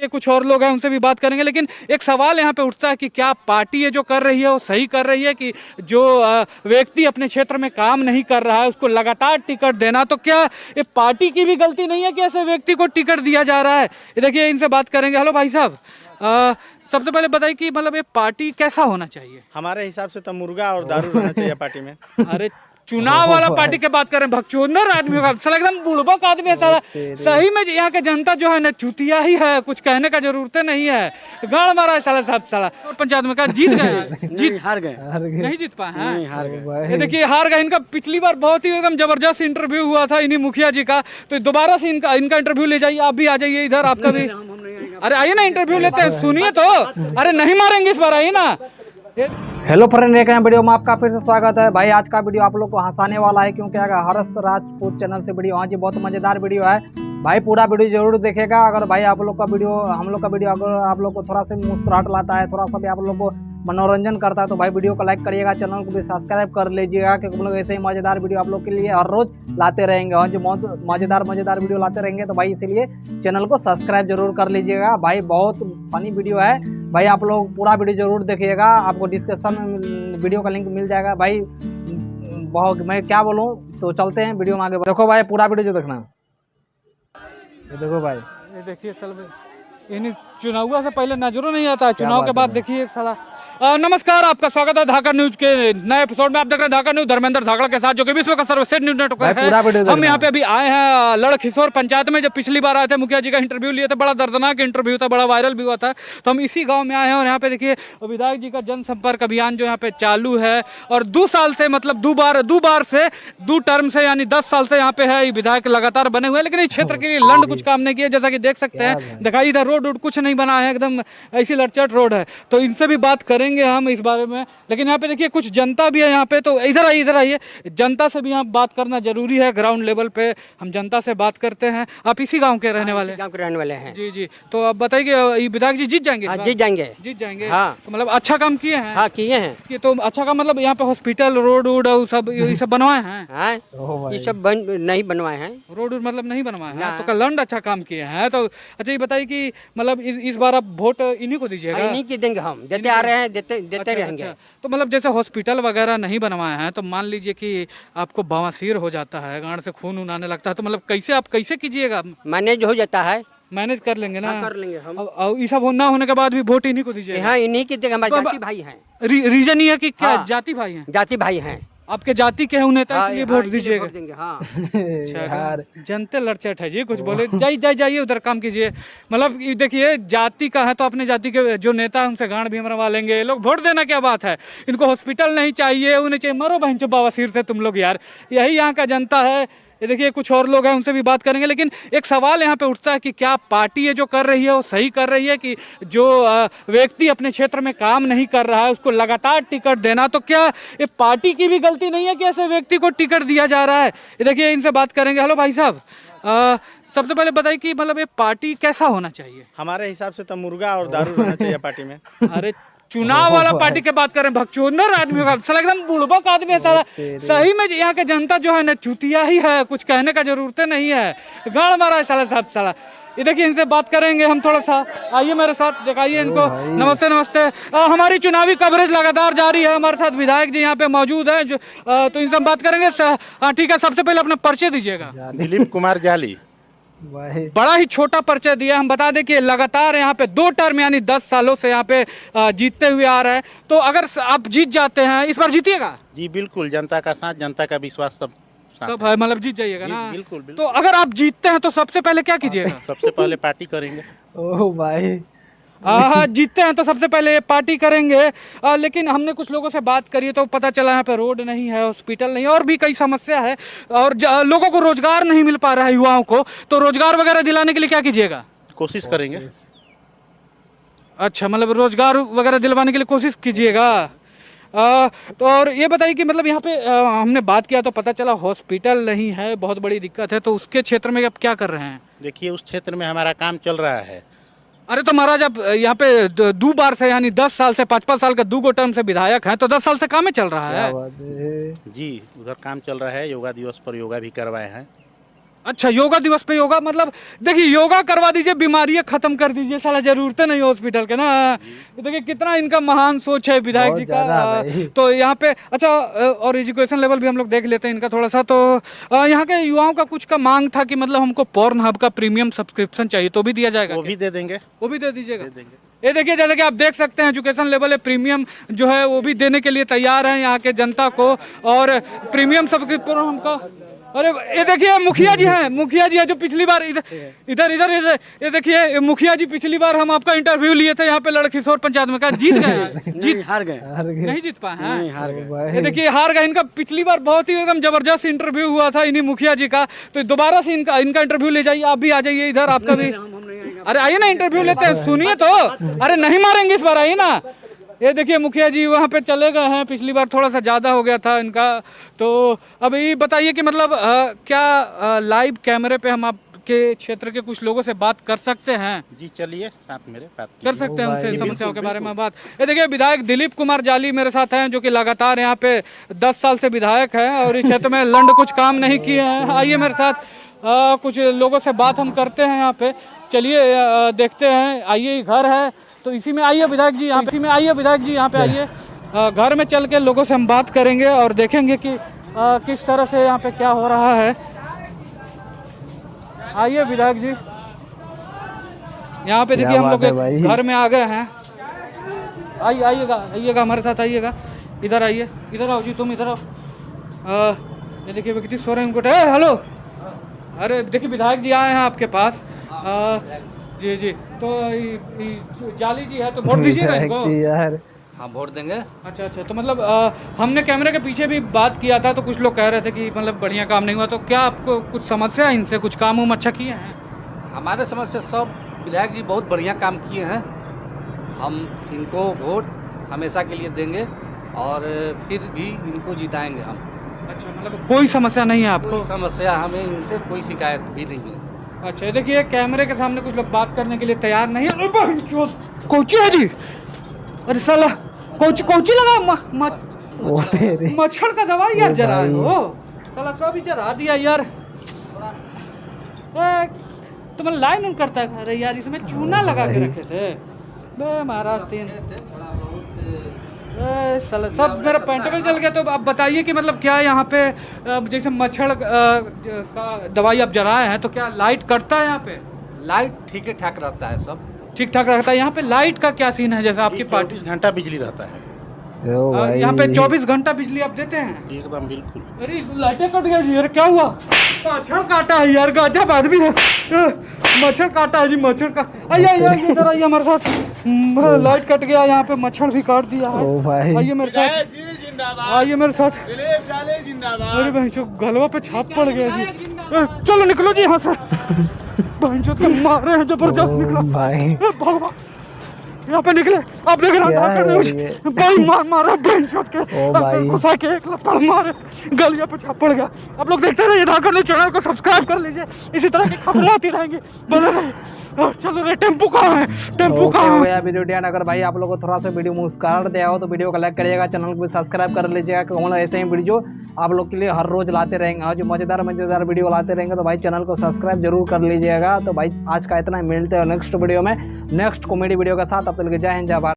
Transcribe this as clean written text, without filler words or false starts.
ये कुछ और लोग हैं, उनसे भी बात करेंगे। लेकिन एक सवाल यहाँ पे उठता है कि क्या पार्टी ये जो कर रही है वो सही कर रही है कि जो व्यक्ति अपने क्षेत्र में काम नहीं कर रहा है उसको लगातार टिकट देना, तो क्या ये पार्टी की भी गलती नहीं है कि ऐसे व्यक्ति को टिकट दिया जा रहा है? ये देखिए, इनसे बात करेंगे। हेलो भाई साहब, सबसे पहले बताइए कि मतलब ये पार्टी कैसा होना चाहिए? हमारे हिसाब से तो मुर्गा और दारू रहना चाहिए पार्टी में। अरे चुनाव वाला पार्टी की बात कर रहे हैं, भगचोदर आदमी होगा साला, एकदम बुड़बक आदमी है साला। सही में यहाँ के जनता जो है ना चुतिया ही है, कुछ कहने का जरूरत नहीं है। गाड़ मारा है साला साहब साला। और पंचायत में कहा जीत गए, हार गए। नहीं जीत पाए हैं। नहीं, हार गए। ये देखिए हार गए। इनका पिछली बार बहुत ही एकदम जबरदस्त इंटरव्यू हुआ था इन्हीं मुखिया जी का, तो दोबारा से इनका इंटरव्यू ले जाइए। आप भी आ जाइए इधर, आपका भी। अरे आइए ना, इंटरव्यू लेते हैं, सुनिए तो। अरे नहीं मारेंगे इस बार, आइए ना। हेलो फ्रेंड, एक नए वीडियो में आपका फिर से स्वागत है। भाई आज का वीडियो आप लोग को हंसाने वाला है, क्योंकि अगर हर्ष राजपूत चैनल से वीडियो, हाँ जी बहुत मज़ेदार वीडियो है भाई। पूरा वीडियो जरूर देखेगा। अगर भाई आप लोग का वीडियो, हम लोग का वीडियो अगर आप लोग को थोड़ा सा मुस्कुराहट लाता है, थोड़ा सा भी आप लोग को मनोरंजन करता है, तो भाई वीडियो को लाइक करिएगा, चैनल को भी सब्सक्राइब कर लीजिएगा, क्योंकि हम लोग ऐसे ही मज़ेदार वीडियो आप लोग के लिए हर रोज़ लाते रहेंगे। हाँ जी मज़ेदार वीडियो लाते रहेंगे, तो भाई इसीलिए चैनल को सब्सक्राइब जरूर कर लीजिएगा। भाई बहुत फनी वीडियो है भाई, आप लोग पूरा वीडियो जरूर देखिएगा। आपको डिस्क्रिप्शन में वीडियो का लिंक मिल जाएगा भाई। बहुत, मैं क्या बोलूँ, तो चलते हैं वीडियो में आगे। देखो भाई पूरा वीडियो जो देखना, ये देखो भाई, ये देखिए साला, इन चुनाव से पहले नजरों नहीं आता है, चुनाव के बाद देखिए साला। नमस्कार, आपका स्वागत है धाकड़ न्यूज के नए एपिसोड में। आप देख रहे हैं धाकड़ न्यूज धर्मेंद्र धाकड़ के साथ, जो कि विश्व का सर्वश्रेष्ठ न्यूज नेटवर्क है। हम यहाँ पे अभी आए हैं लड़खीसौर पंचायत में। जब पिछली बार आए थे, मुखिया जी का इंटरव्यू लिए थे, बड़ा दर्दनाक इंटरव्यू था, बड़ा वायरल भी हुआ था। तो हम इसी गाँव में आए हैं और यहाँ पे देखिए विधायक जी का जनसंपर्क अभियान जो यहाँ पे चालू है। और 2 साल से, मतलब दो टर्म से, यानी 10 साल से यहाँ पे है ये विधायक लगातार बने हुए हैं, लेकिन इस क्षेत्र के लिए लंड कुछ काम नहीं किया। जैसा कि देख सकते हैं, दिखाई इधर रोड कुछ नहीं बना है, एकदम ऐसी लड़चट रोड है। तो इनसे भी बात करेंगे हम इस बारे में। लेकिन यहाँ पे देखिए कुछ जनता भी है यहाँ पे, तो इधर आइए। जनता से भी यहाँ बात करना जरूरी है, ग्राउंड लेवल पे हम जनता से बात करते हैं। आप इसी गांव के रहने वाले? गांव के रहने वाले हैं। जी। तो आप बताइए, ये विधायक जी जीत जाएंगे? हाँ, जीत जाएंगे। हाँ। तो मतलब अच्छा काम किए हैं? हाँ, किए हैं। कि तो अच्छा काम, मतलब यहाँ पे हॉस्पिटल, रोड सब ये सब बनवाए हैं? हाँ, ये सब नहीं बनवाए हैं। रोड मतलब नहीं बनवाए हैं, तो लंड अच्छा काम किए हैं। तो अच्छा ये बताइए कि मतलब इस बार आप वोट इन्हीं को दीजिएगा? इन्हीं की देंगे, हम देते आ रहे हैं, देते रहेंगे। तो मतलब जैसे हॉस्पिटल वगैरह नहीं बनवाए हैं, तो मान लीजिए कि आपको बवासीर हो जाता है, गांड से खून आने लगता है, तो मतलब कैसे कीजिएगा? मैनेज हो जाता है, मैनेज कर लेंगे ना? हाँ, कर लेंगे हम। और ये सब ना होने के बाद भी वोट इन्हीं को दीजिएगा? हाँ, इन्हीं की देंगे। हमारे तो जाति भाई हैं। रीजन ये है कि क्या? हाँ, जाति भाई हैं? जाति भाई हैं। आपके जाति के हैं नेता, इसलिए वोट दीजिएगा? हाँ। अच्छा, जनते लड़चट है जी, कुछ बोले। जाइए उधर काम कीजिए। मतलब देखिए जाति का है तो अपने जाति के जो नेता है उनसे गांड भी मरवा लेंगे ये लोग। वोट देना क्या बात है? इनको हॉस्पिटल नहीं चाहिए, उन्हें चाहिए मरो बहन चो बवासीर से तुम लोग यार। यही यहाँ का जनता है। ये देखिए कुछ और लोग हैं, उनसे भी बात करेंगे। लेकिन एक सवाल यहाँ पे उठता है कि क्या पार्टी ये जो कर रही है वो सही कर रही है कि जो व्यक्ति अपने क्षेत्र में काम नहीं कर रहा है उसको लगातार टिकट देना, तो क्या ये पार्टी की भी गलती नहीं है कि ऐसे व्यक्ति को टिकट दिया जा रहा है? ये देखिए, इनसे बात करेंगे। हेलो भाई साहब, सबसे पहले बताइए कि मतलब ये पार्टी कैसा होना चाहिए? हमारे हिसाब से तो मुर्गा और दारू रहना चाहिए पार्टी में। अरे चुनाव वाला पार्टी की बात कर रहे हैं, भगचोदर आदमी होगा साला, एकदम बुड़बक आदमी है साला। सही में यहाँ के जनता जो है ना चुतिया ही है, कुछ कहने का जरूरत नहीं है। गाड़ मारा है साला साहब साला। ये देखिए, इनसे बात करेंगे हम थोड़ा सा। आइए मेरे साथ, दिखाइए इनको। नमस्ते। हमारी चुनावी कवरेज लगातार जारी है, हमारे साथ विधायक जी यहाँ पे मौजूद हैं, जो तो इनसे हम बात करेंगे। ठीक है, सबसे पहले अपना परिचय दीजिएगा। दिलीप कुमार जाली। बड़ा ही छोटा परिचय दिया। हम बता दें कि लगातार यहाँ पे 2 टर्म यानी 10 सालों से यहाँ पे जीतते हुए आ रहे हैं। तो अगर आप जीत जाते हैं, इस बार जीतिएगा? जी बिल्कुल, जनता का साथ, जनता का विश्वास सब है, मतलब जीत जाइएगा ना? बिल्कुल। तो अगर आप जीतते हैं तो सबसे पहले क्या कीजिएगा? सबसे पहले पार्टी करेंगे। ओह भाई, हाँ, जीतते हैं तो सबसे पहले पार्टी करेंगे। लेकिन हमने कुछ लोगों से बात करी तो पता चला यहाँ पे रोड नहीं है, हॉस्पिटल नहीं है, और भी कई समस्या है, और लोगों को रोजगार नहीं मिल पा रहा है, युवाओं को। तो रोजगार वगैरह दिलाने के लिए क्या कीजिएगा? कोशिश करेंगे। अच्छा, मतलब रोजगार वगैरह दिलवाने के लिए कोशिश कीजिएगा। तो और ये बताइए कि मतलब यहाँ पे हमने बात किया तो पता चला हॉस्पिटल नहीं है, बहुत बड़ी दिक्कत है। तो उसके क्षेत्र में आप क्या कर रहे हैं? देखिए, उस क्षेत्र में हमारा काम चल रहा है। अरे तो महाराज, आप यहाँ पे 2 बार से, यानी 10 साल से, 5-5 साल का 2 टर्म से विधायक हैं, तो 10 साल से काम में चल रहा है? जी, उधर काम चल रहा है। योगा दिवस पर योगा भी करवाए हैं। अच्छा, योगा दिवस पे योगा मतलब देखिए, योगा करवा दीजिए, बीमारियां खत्म कर दीजिए, साला जरूरत नहीं हॉस्पिटल के ना। देखिए कितना इनका महान सोच है विधायक जी का। तो यहाँ पे अच्छा, और एजुकेशन लेवल भी हम लोग देख लेते हैं इनका थोड़ा सा। तो यहाँ के युवाओं का कुछ का मांग था कि मतलब हमको पोर्न हब का प्रीमियम सब्सक्रिप्शन चाहिए, तो भी दिया जाएगा? वो भी दे देंगे। वो भी दे दीजिएगा? ये देखिए, जैसे कि आप देख सकते हैं एजुकेशन लेवल है, प्रीमियम जो है वो भी देने के लिए तैयार है यहाँ के जनता को। और प्रीमियम सब्सक्रिप्शन हमका, अरे ये देखिए मुखिया जी हैं, मुखिया जी है जो पिछली बार इधर ये देखिए मुखिया जी, पिछली बार हम आपका इंटरव्यू लिए थे यहाँ पे लड़किशोर पंचायत में, कहा जीत गए? हार गए। नहीं जीत पाए हैं? हार गए। ये देखिए हार गए। इनका पिछली बार बहुत ही एकदम जबरदस्त इंटरव्यू हुआ था इन्हीं मुखिया जी का। तो दोबारा से इनका इंटरव्यू ले जाइए, आप भी आ जाइए इधर, आपका भी। अरे आइए ना, इंटरव्यू लेते हैं, सुनिए तो। अरे नहीं मारेंगे इस बार, आइए ना। ये देखिए मुखिया जी वहाँ पे चले गए हैं, पिछली बार थोड़ा सा ज़्यादा हो गया था इनका। तो अभी बताइए कि मतलब क्या लाइव कैमरे पे हम आपके क्षेत्र के कुछ लोगों से बात कर सकते हैं? जी चलिए, साथ मेरे बात कर सकते हैं उनसे समस्याओं के बारे में बात। ये देखिए विधायक दिलीप कुमार जाली मेरे साथ हैं, जो कि लगातार यहाँ पे 10 साल से विधायक हैं और इस क्षेत्र में लंड कुछ काम नहीं किए हैं। आइए मेरे साथ, कुछ लोगों से बात हम करते हैं यहाँ पे। चलिए देखते हैं। आइए, ये घर है तो इसी में आइए विधायक जी, यहाँ पे आइए। घर में चल के लोगों से हम बात करेंगे और देखेंगे कि किस तरह से यहाँ पे क्या हो रहा है। आइए विधायक जी, यहाँ पे देखिए हम लोग घर में आ गए हैं। आइएगा हमारे साथ, आइएगा इधर, आइए इधर आओ जी, तुम इधर आओ। ये देखिए व्यक्ति सो रहे हैं, उनको हेलो। अरे देखिए विधायक जी आए हैं आपके पास। जी तो जाली जी है, तो वोट दीजिएगा इनको? हाँ वोट देंगे। अच्छा, तो मतलब हमने कैमरे के पीछे भी बात किया था, तो कुछ लोग कह रहे थे कि मतलब बढ़िया काम नहीं हुआ। तो क्या आपको कुछ समस्या है इनसे? कुछ काम उम अच्छा किए हैं? हमारे समझ से सब विधायक जी बहुत बढ़िया काम किए हैं। हम इनको वोट हमेशा के लिए देंगे और फिर भी इनको जिताएंगे हम। अच्छा, मतलब कोई समस्या नहीं है आपको? कोई समस्या, हमें इनसे कोई शिकायत भी नहीं है। अच्छा, ये देखिए कैमरे के सामने कुछ लोग बात करने के लिए तैयार नहीं है। कोची है जी? अरे साला कोची लगा मच्छर का दवाई यार, जरा हो साला सब ही जरा दिया यार। तो मैं लाइन उन करता है। अरे यार इसमें चूना लगा के रखे थे बे महाराज तीन। साला सब मेरा पेंट में जल गया। तो आप बताइए कि मतलब क्या यहाँ पे जैसे मच्छर का दवाई आप जलाए हैं, तो क्या लाइट कटता है यहाँ पे? लाइट ठीक ठाक रहता है, सब ठीक ठाक रहता है। यहाँ पे लाइट का क्या सीन है? जैसे आपकी पार्टी 24 घंटा बिजली रहता है। यहाँ पे 24 घंटा बिजली आप देते हैं? एकदम बिल्कुल। अरे लाइटें कट गया जी, अरे क्या हुआ? मच्छर काटा है यार, गजब आदमी है। मच्छर काटा है जी, मच्छर का। आइए इधर आइए हमारे साथ। लाइट कट गया, यहाँ पे मच्छर भी काट दिया है। आइए मेरे साथ, अरे बहनचोद गलवा पे छाप पड़ गया जी। चलो निकलो जी यहाँ से। बहनचोद के मारे हैं जबरदस्त, निकलो भगवान, यहाँ पे निकले। आप देख रहे हैं भाई मारा बहनचोद के, घुसा के एक लपड़ मारे, गलिया पे छाप पड़ गया। आप लोग देखते रहिए धाकर न्यूज़ चैनल को सब्सक्राइब कर लीजिए, इसी तरह की खबरें आती रहेंगी, बने रहिए। चलो रे, टेम्पू कहाँ है? वीडियो अगर भाई आप लोग को थोड़ा सा वीडियो मुस्कुराहट दिया हो तो वीडियो को लाइक करिएगा, चैनल को भी सब्सक्राइब कर लीजिएगा, क्योंकि ऐसे ही वीडियो आप लोग के लिए हर रोज लाते रहेंगे और जो मजेदार वीडियो लाते रहेंगे। तो भाई चैनल को सब्सक्राइब जरूर कर लीजिएगा। तो भाई आज का इतना, मिलते हैं नेक्स्ट वीडियो में, नेक्स्ट कॉमेडी वीडियो के साथ। अब तक जय हिंद, जय भारत।